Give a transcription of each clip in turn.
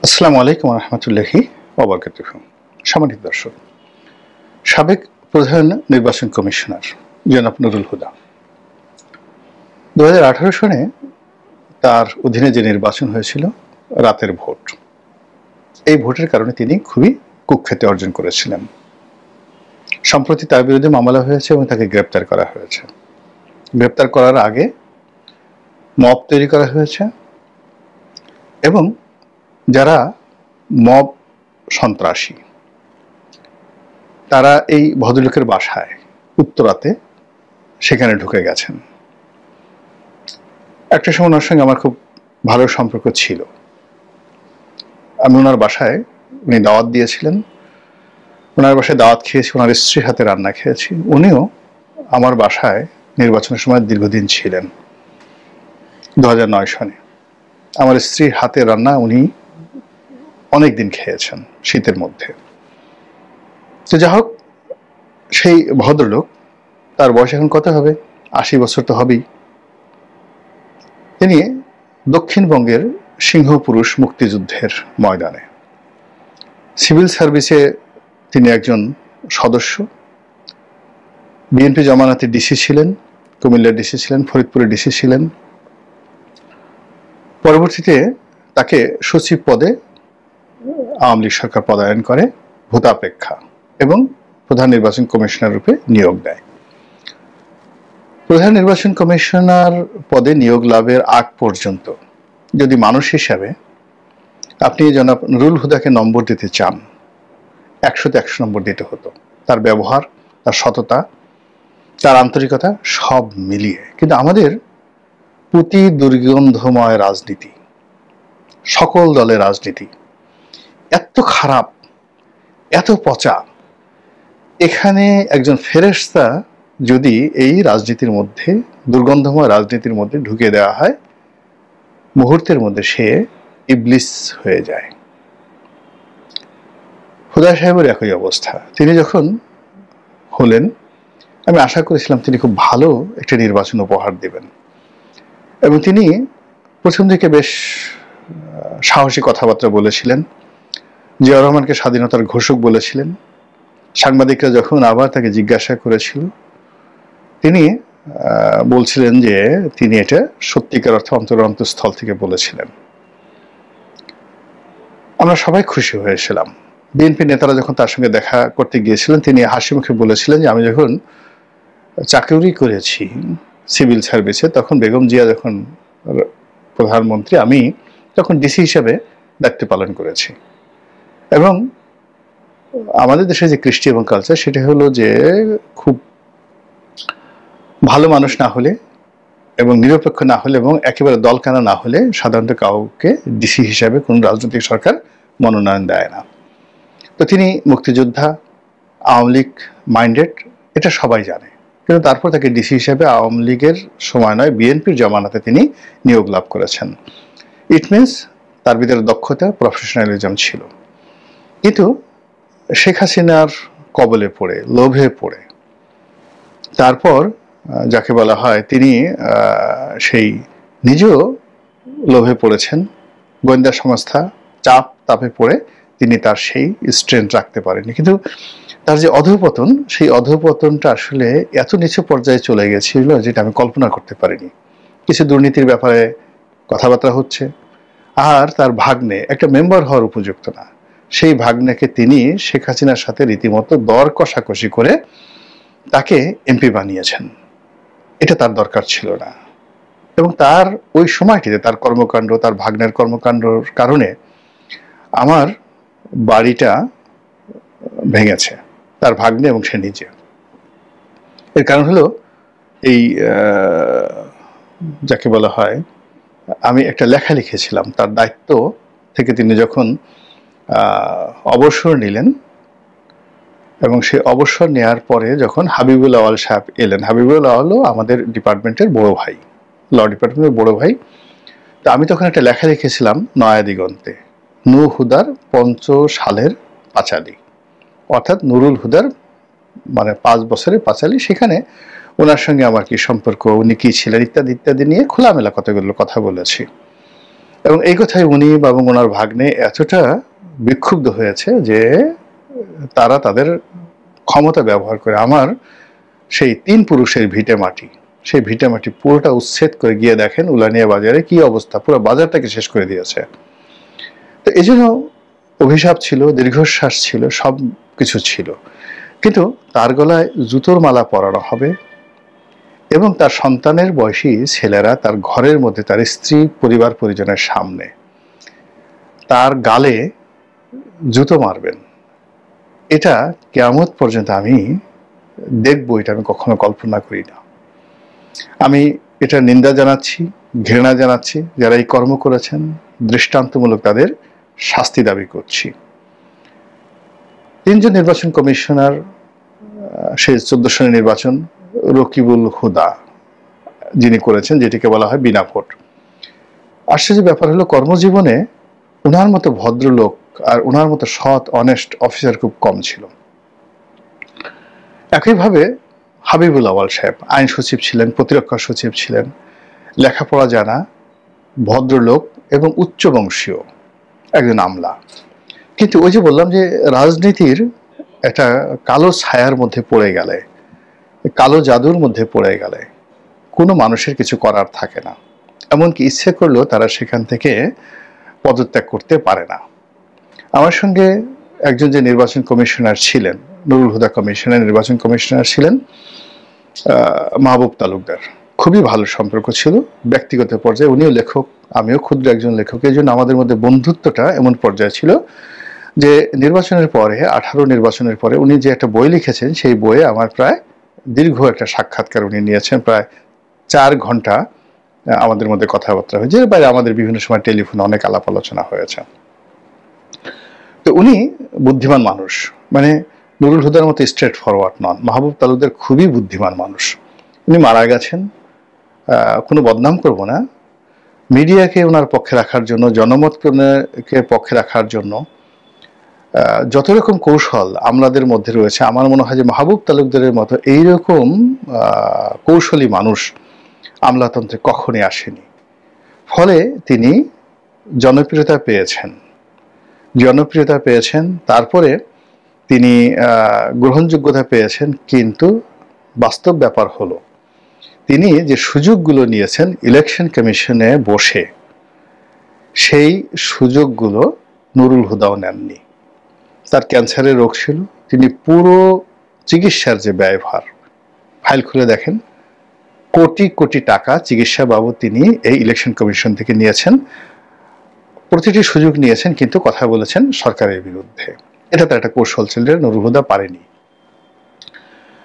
আসসালামু আলাইকুম রহমতুল্লাহি ওয়াবারাকাতুহু। সম্মানিত দর্শক, সাবেক প্রধান নির্বাচন কমিশনার জনাব নুরুল হুদা 2018 সনে তার অধীনে যে নির্বাচন হয়েছিল রাতের ভোট, এই ভোটের কারণে তিনি খুবই কুখ্যাতি অর্জন করেছিলেন। সম্প্রতি তার বিরুদ্ধে মামলা হয়েছে এবং তাকে গ্রেপ্তার করা হয়েছে। গ্রেপ্তার করার আগে মব তৈরি করা হয়েছে এবং যারা মব সন্ত্রাসী তারা এই ভদ্রলোকের বাসায় উত্তরাতে সেখানে ঢুকে গেছেন। একটা সময় ওনার সঙ্গে আমার খুব ভালো সম্পর্ক ছিল। আমি ওনার বাসায়, উনি দাওয়াত দিয়েছিলেন, ওনার বাসায় দাওয়াত খেয়েছি, ওনার স্ত্রীর হাতে রান্না খেয়েছি। উনিও আমার বাসায় নির্বাচনের সময় দীর্ঘদিন ছিলেন। 2009 সনে আমার স্ত্রীর হাতে রান্না উনি অনেক দিন খেয়েছেন শীতের মধ্যে। তো যা হোক, সেই ভদ্রলোক, তার বয়স এখন কত হবে, 80 বছর তো হবেই। তিনি দক্ষিণবঙ্গের সিংহপুরুষ মুক্তিযুদ্ধের ময়দানে সিভিল সার্ভিসে তিনি একজন সদস্য। বিএনপি জামানাতে ডিসি ছিলেন, কুমিল্লার ডিসি ছিলেন, ফরিদপুরের ডিসি ছিলেন। পরবর্তীতে তাকে সচিব পদে আওয়ামী লীগ সরকার পদায়ন করে ভূতাপেক্ষা এবং প্রধান নির্বাচন কমিশনার রূপে নিয়োগ দেয়। প্রধান নির্বাচন কমিশনার পদে নিয়োগ লাভের আগ পর্যন্ত যদি মানুষ হিসাবে আপনি জনাব নুরুল হুদাকে নম্বর দিতে চান, 100-তে 100 নম্বর দিতে হতো। তার ব্যবহার, তার সততা, তার আন্তরিকতা সব মিলিয়ে। কিন্তু আমাদের প্রতি দুর্গন্ধময় রাজনীতি, সকল দলের রাজনীতি এত খারাপ, এত পচা, এখানে একজন ফেরেশতা যদি এই রাজনীতির মধ্যে, দুর্গন্ধময় রাজনীতির মধ্যে ঢুকিয়ে দেওয়া হয়, মুহূর্তের মধ্যে সে ইবলিস হয়ে যায়। হুদা সাহেবের একই অবস্থা। তিনি যখন হলেন, আমি আশা করেছিলাম তিনি খুব ভালো একটা নির্বাচন উপহার দেবেন এবং তিনি প্রথম থেকে বেশ সাহসী কথাবার্তা বলেছিলেন। জিয়াউর রহমানকে স্বাধীনতার ঘোষক বলেছিলেন। সাংবাদিকরা যখন আবার তাকে জিজ্ঞাসা করেছিল, তিনি বলছিলেন যে তিনি এটা সত্যিকার অর্থে অন্তরস্থল থেকে বলেছিলেন। আমরা সবাই খুশি হয়েছিলাম। বিএনপি নেতারা যখন তার সঙ্গে দেখা করতে গিয়েছিলেন, তিনি হাসি মুখে বলেছিলেন যে আমি যখন চাকরি করেছি সিভিল সার্ভিসে, তখন বেগম জিয়া যখন প্রধানমন্ত্রী, আমি তখন ডিসি হিসেবে দায়িত্ব পালন করেছি। এবং আমাদের দেশে যে কৃষ্টি এবং কালচার, সেটা হলো যে খুব ভালো মানুষ না হলে এবং নিরপেক্ষ না হলে এবং একেবারে দলকানা না হলে সাধারণত কাউকে ডিসি হিসাবে কোন রাজনৈতিক সরকার মনোনয়ন দেয় না। তো তিনি মুক্তিযোদ্ধা, আওয়ামী লীগ মাইন্ডেড, এটা সবাই জানে। কিন্তু তারপর তাকে ডিসি হিসাবে আওয়ামী লীগের সময় নয়, বিএনপির জামানাতে তিনি নিয়োগ লাভ করেছেন। ইট মিনস তার ভিতরে দক্ষতা, প্রফেশনালিজম ছিল। কিন্তু শেখ হাসিনার কবলে পড়ে, লোভে পড়ে, তারপর যাকে বলা হয় তিনি সেই নিজেও লোভে পড়েছেন, গোয়েন্দা সংস্থা চাপ তাপে পড়ে তিনি তার সেই স্ট্রেংথ রাখতে পারেননি। কিন্তু তার যে অধঃপতন, সেই অধঃপতনটা আসলে এত নিচু পর্যায়ে চলে গেছিল যেটা আমি কল্পনা করতে পারিনি। কিছু দুর্নীতির ব্যাপারে কথাবার্তা হচ্ছে, আর তার ভাগ্নে একটা মেম্বার হওয়ার উপযুক্ত না, সেই ভাগ্নেকে তিনি শেখ হাসিনার সাথে রীতিমতো দর কষাকষি করে তাকে এমপি বানিয়েছেন। এটা তার দরকার ছিল না। এবং তার ওই সময়টিতে তার কর্মকাণ্ড, তার ভাগ্নের কর্মকাণ্ডর কারণে আমার বাড়িটা ভেঙেছে, তার ভাগ্নে এবং সে নিজে। এর কারণ হলো এই যাকে বলা হয়, আমি একটা লেখা লিখেছিলাম তার দায়িত্ব থেকে তিনি যখন অবসর নিলেন এবং সে অবসর নেওয়ার পরে যখন হাবিবুল আওয়াল সাহেব এলেন, হাবিবুল আওয়ালও আমাদের ডিপার্টমেন্টের বড় ভাই, ল ডিপার্টমেন্টের বড় ভাই। তো আমি তখন একটা লেখা লিখেছিলাম নয়া দিগন্তে, নূর হুদার পঞ্চশালের পাঁচালী, অর্থাৎ নুরুল হুদার মানে 5 বছরের পাঁচালী। সেখানে ওনার সঙ্গে আমার কি সম্পর্ক, উনি কি ছিলেন, ইত্যাদি ইত্যাদি নিয়ে খোলামেলা কতগুলো কথা বলেছি। এবং এই কথায় উনি এবং ওনার ভাগ্নে এতটা বিক্ষুব্ধ হয়েছে যে তারা তাদের ক্ষমতা ব্যবহার করে আমার সেই 3 পুরুষের ভিটে মাটি, সেই ভিটে মাটি পুরোটা উচ্ছেদ করে গিয়ে দেখেন উলানিয়া বাজারে কি অবস্থা, পুরো বাজারটাকে শেষ করে দিয়েছে। তো এই জন্য অভিশাপ ছিল, দীর্ঘশ্বাস ছিল, সব কিছু ছিল, কিন্তু তার গলায় জুতোর মালা পরানো হবে এবং তার সন্তানের বয়সী ছেলেরা তার ঘরের মধ্যে তার স্ত্রী পরিবার পরিজনের সামনে তার গালে জুতো মারবেন। এটা কিয়ামত পর্যন্ত আমি দেখবো, এটা আমি কখনো কল্পনা করি না। আমি এটা নিন্দা জানাচ্ছি, ঘৃণা জানাচ্ছি। যারা এই কর্ম করেছেন দৃষ্টান্তমূলক তাদের শাস্তি দাবি করছি। 3 জন নির্বাচন কমিশনার, সেই 14 সনের নির্বাচন রকিবুল হুদা যিনি করেছেন, যেটিকে বলা হয় বিনা ভোট। আশ্চর্য ব্যাপার হলো কর্মজীবনে ওনার মতো ভদ্রলোক আর ওনার মতো সৎ অনেস্ট অফিসার খুব কম ছিল। একইভাবে হাবিবুল আওয়াল সাহেব আইন সচিব ছিলেন, প্রতিরক্ষা সচিব ছিলেন, লেখাপড়া জানা ভদ্রলোক এবং উচ্চবংশীয় একজন আমলা। কিন্তু ওই যে বললাম যে রাজনীতির একটা কালো ছায়ার মধ্যে পড়ে গেলে, কালো জাদুর মধ্যে পড়ে গেলে কোনো মানুষের কিছু করার থাকে না। এমনকি ইচ্ছে করলেও তারা সেখান থেকে পদত্যাগ করতে পারে না। আমার সঙ্গে একজন যে নির্বাচন কমিশনার ছিলেন, নুরুল হুদা কমিশনের নির্বাচন কমিশনার ছিলেন মাহবুব তালুকদার, খুবই ভালো সম্পর্ক ছিল ব্যক্তিগত পর্যায়ে। উনিও লেখক, আমিও ক্ষুদ্র একজন লেখক। এই জন্য আমাদের মধ্যে বন্ধুত্বটা এমন পর্যায়ে ছিল যে নির্বাচনের পরে, 18 নির্বাচনের পরে উনি যে একটা বই লিখেছেন, সেই বইয়ে আমার প্রায় দীর্ঘ একটা সাক্ষাৎকার উনি নিয়েছেন, প্রায় 4 ঘন্টা আমাদের মধ্যে কথাবার্তা হয়েছে। এর বাইরে আমাদের বিভিন্ন সময় টেলিফোনে অনেক আলাপ আলোচনা হয়েছে। তো উনি বুদ্ধিমান মানুষ, মানে নুরুল হুদার মতো স্ট্রেট ফরওয়ার্ড নন। মাহবুব তালুকদার খুবই বুদ্ধিমান মানুষ। উনি মারা গেছেন, কোনো বদনাম করব না, মিডিয়াকে ওনার পক্ষে রাখার জন্য, জনমতকে পক্ষে রাখার জন্য যত রকম কৌশল আমলাদের মধ্যে রয়েছে, আমার মনে হয় যে মাহবুব তালুকদারের মতো এইরকম কৌশলী মানুষ আমলাতন্ত্রে কখনই আসেনি। ফলে তিনি জনপ্রিয়তা পেয়েছেন, তারপরে তিনি গ্রহণযোগ্যতা পেয়েছেন। কিন্তু বাস্তব ব্যাপার হলো তিনি যে সুযোগগুলো নিয়েছেন ইলেকশন কমিশনে বসে, সেই সুযোগগুলো নুরুল হুদাও নেননি। তার ক্যান্সারের রোগ ছিল, তিনি পুরো চিকিৎসার যে ব্যয়ভার, ফাইল খুলে দেখেন, কোটি কোটি টাকা চিকিৎসা বাবদ তিনি এই ইলেকশন কমিশন থেকে নিয়েছেন। প্রতিটি সুযোগ নিয়েছেন, কিন্তু কথা বলেছেন সরকারের বিরুদ্ধে। এটা তার একটা কৌশল ছিল, নুরুল হুদা পারেনি।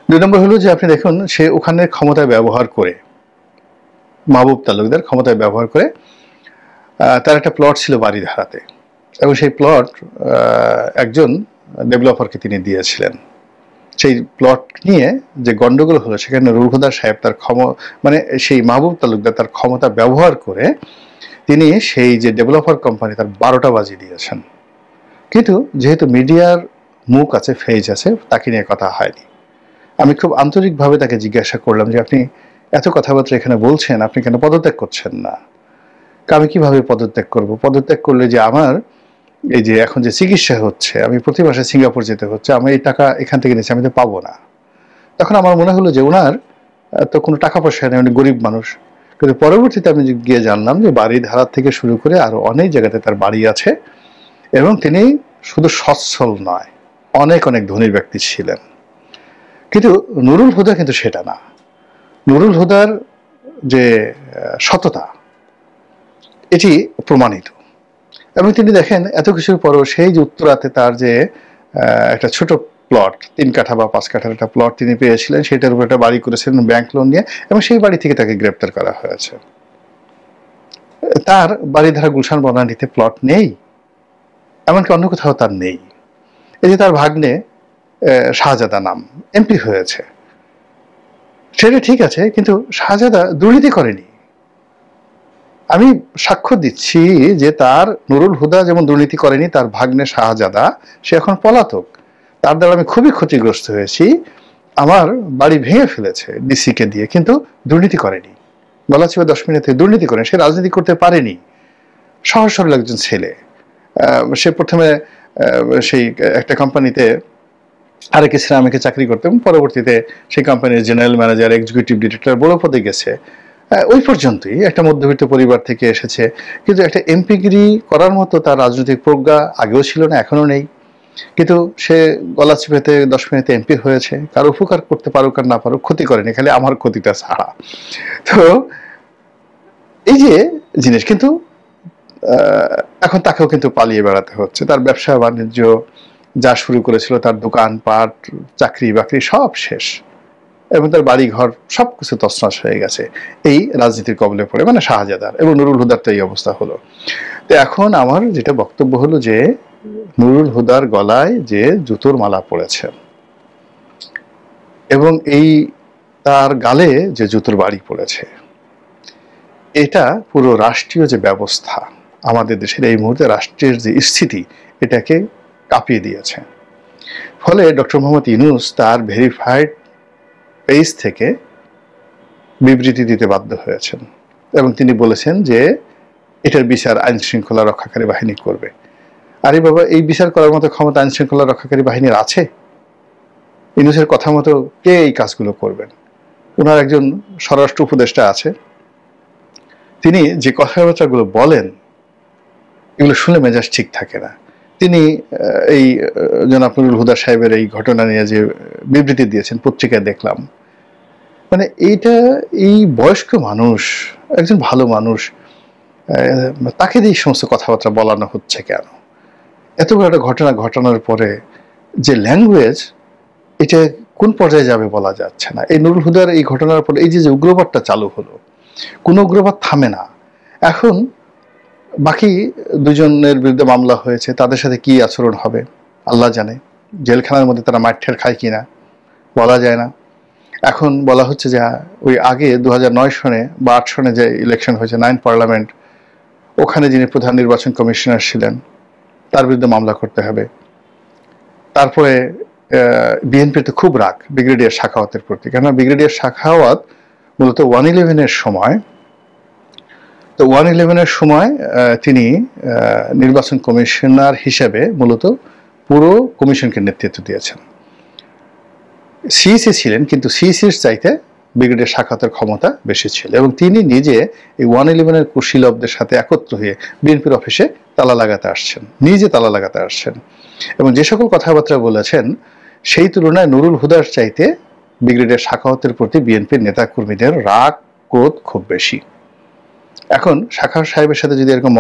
2 নম্বর হলো যে আপনি দেখুন, সে ওখানে ক্ষমতায় ব্যবহার করে, মাহবুব তালুকদার ক্ষমতায় ব্যবহার করে তার একটা প্লট ছিল বারিধারাতে, এবং সেই প্লট একজন ডেভেলপারকে তিনি দিয়েছিলেন। সেই প্লট নিয়ে যে গন্ডগোল হলো, সেখানে নুরুল হুদা সাহেব তার মানে সেই মাহবুব তালুকদার তার ক্ষমতা ব্যবহার করে তিনি সেই যে ডেভেলপার কোম্পানি তার 12টা বাজিয়ে দিয়েছেন। কিন্তু যেহেতু মিডিয়ার মুখ আছে, ফেজ আছে, তাকে নিয়ে কথা হয়নি। আমি খুব আন্তরিকভাবে তাকে জিজ্ঞাসা করলাম যে আপনি এত কথাবার্তা এখানে বলছেন, আপনি কেন পদত্যাগ করছেন না? আমি কিভাবে পদত্যাগ করব? পদত্যাগ করলে যে আমার এই যে এখন যে চিকিৎসা হচ্ছে, আমি প্রতি মাসে সিঙ্গাপুর যেতে হচ্ছে, আমি এই টাকা এখান থেকে নিচ্ছি, আমি তো পাবো না। তখন আমার মনে হলো যে ওনার তো কোনো টাকা পয়সা নেই, উনি গরিব মানুষ। কিন্তু পরবর্তীতে আমি গিয়ে জানলাম যে বারিধারা থেকে শুরু করে আরো অনেক জায়গাতে তার বাড়ি আছে, এবং তিনি শুধু সচ্ছল নয়, অনেক অনেক ধনী ব্যক্তি ছিলেন। কিন্তু নুরুল হুদা কিন্তু সেটা না। নুরুল হুদার যে সততা, এটি প্রমাণিত। এবং তিনি দেখেন এত কিছুর পরও সেই যে উত্তরাতে তার যে একটা ছোট প্লট, 3 কাঠা বা 5 কাঠার একটা প্লট তিনি পেয়েছিলেন, সেটার উপর একটা বাড়ি করেছিলেন ব্যাংক লোন নিয়ে, এবং সেই বাড়ি থেকে তাকে গ্রেপ্তার করা হয়েছে। তার বাড়িধারা গুলশান বনানীতে প্লট নেই, এমনকি অন্য কোথাও তার নেই। এই যে তার ভাগ্নে শাহজাদা নাম এমপি হয়েছে, সেটা ঠিক আছে, কিন্তু শাহজাদা দুর্নীতি করেনি। আমি সাক্ষ্য দিচ্ছি যে তার নুরুল হুদা যেমন দুর্নীতি করেনি, তার ভাগ্নে শাহজাদা সে এখন পলাতক। তার দ্বারা আমি খুবই ক্ষতিগ্রস্ত হয়েছি, আমার বাড়ি ভেঙে ফেলেছে ডিসিকে দিয়ে, কিন্তু দুর্নীতি করেনি। বলা ছিল 10 মিনিটে দুর্নীতি করেনি, সে রাজনীতি করতে পারেনি। সহজ সরল একজন ছেলে। সে প্রথমে সেই একটা কোম্পানিতে আরেক শ্রমিকে চাকরি করতো এবং পরবর্তীতে সেই কোম্পানির জেনারেল ম্যানেজার, এক্সিকিউটিভ ডিরেক্টর বড় পদে গেছে। ওই পর্যন্তই একটা মধ্যবিত্ত পরিবার থেকে এসেছে, কিন্তু একটা এমপিগিরি করার মতো তার রাজনৈতিক প্রজ্ঞা আগেও ছিল না, এখনো নেই। কিন্তু সে গলা চিপেতে 10 মিনিটে এমপি হয়েছে। কারো উপকার করতে পারুক আর না পারুক, ক্ষতি করেনি, খালি আমার ক্ষতিটা ছাড়া। তো এই যে জিনিস, কিন্তু এখন তাকেও কিন্তু পালিয়ে বেড়াতে হচ্ছে। তার ব্যবসা বাণিজ্য যা শুরু করেছিল, তার দোকানপাট, চাকরি বাকরি সব শেষ, এবং তার বাড়ি ঘর সবকিছু তছনছ হয়ে গেছে এই রাজনীতির কবলে পড়ে, মানে শাহজাদার এবং নুরুল হুদার তো এই অবস্থা হলো। তো এখন আমার যেটা বক্তব্য হলো যে নুরুল হুদার গলায় যে জুতোর মালা পড়েছে এবং এই তার গালে যে জুতোর বাড়ি পড়েছে, এটা পুরো রাষ্ট্রীয় যে ব্যবস্থা, আমাদের দেশের এই মুহূর্তে রাষ্ট্রের যে স্থিতি, এটাকে কাঁপিয়ে দিয়েছে। ফলে ডক্টর মোহাম্মদ ইউনূস তার ভেরিফাইড পেজ থেকে বিবৃতি দিতে বাধ্য হয়েছেন এবং তিনি বলেছেন যে এটার বিচার আইন শৃঙ্খলা রক্ষাকারী বাহিনী করবে। আরে বাবা, এই বিচার করার মতো ক্ষমতা আইন শৃঙ্খলা রক্ষাকারী বাহিনীর আছে? ইউনূসের কথা মতো কে এই কাজগুলো করবেন? ওনার একজন স্বরাষ্ট্র উপদেষ্টা আছে, তিনি যে কথাবার্তাগুলো বলেন এগুলো শুনে মেজাজ ঠিক থাকে না। তিনি এই জনাব নুরুল হুদা সাহেবের এই ঘটনা নিয়ে যে বিবৃতি দিয়েছেন, পত্রিকায় দেখলাম, মানে এইটা, এই বয়স্ক মানুষ, একজন ভালো মানুষ, তাকে দিয়ে এই সমস্ত কথাবার্তা বলানো হচ্ছে কেন? এত বড় একটা ঘটনা ঘটানোর পরে যে ল্যাঙ্গুয়েজ, এটা কোন পর্যায়ে যাবে বলা যাচ্ছে না। এই নুরুল হুদার এই ঘটনার পরে এই যে উগ্রবাদটা চালু হলো, কোন উগ্রবাদ থামে না। এখন বাকি দুজনের বিরুদ্ধে মামলা হয়েছে, তাদের সাথে কি আচরণ হবে আল্লাহ জানে। জেলখানার মধ্যে তারা মাঠের খায় কিনা বলা যায় না। এখন বলা হচ্ছে যে ওই আগে 2009 সনে বা 8 সনে যে ইলেকশন হয়েছে, 9 পার্লামেন্ট, ওখানে যিনি প্রধান নির্বাচন কমিশনার ছিলেন তার বিরুদ্ধে মামলা করতে হবে। তারপরে বিএনপির তো খুব রাগ ব্রিগেডিয়ার সাখাওয়াতের প্রতি, কেননা ব্রিগেডিয়ার সাখাওয়াত মূলত 111-এর সময়, তো 111-এর সময় তিনি নির্বাচন কমিশনার হিসেবে মূলত পুরো কমিশনকে নেতৃত্ব দিয়েছেন। সিইসি ছিলেন, কিন্তু সিইসির চাইতে ব্রিগেডিয়ার সাখাওয়াতের ক্ষমতা বেশি ছিল এবং তিনি নিজে এই 111-এর কুশীলবদের সাথে একত্র হয়ে বিএনপির অফিসে তালা লাগাতে আসছেন, নিজে তালা লাগাতে আসছেন এবং যে সকল কথাবার্তা বলেছেন সেই তুলনায় নুরুল হুদার চাইতে ব্রিগেডিয়ার সাখাওয়াতের প্রতি বিএনপির নেতাকর্মীদের রাগ ক্রোধ খুব বেশি। এখন সাখাওয়াত সাহেবের সাথে যদি এরকম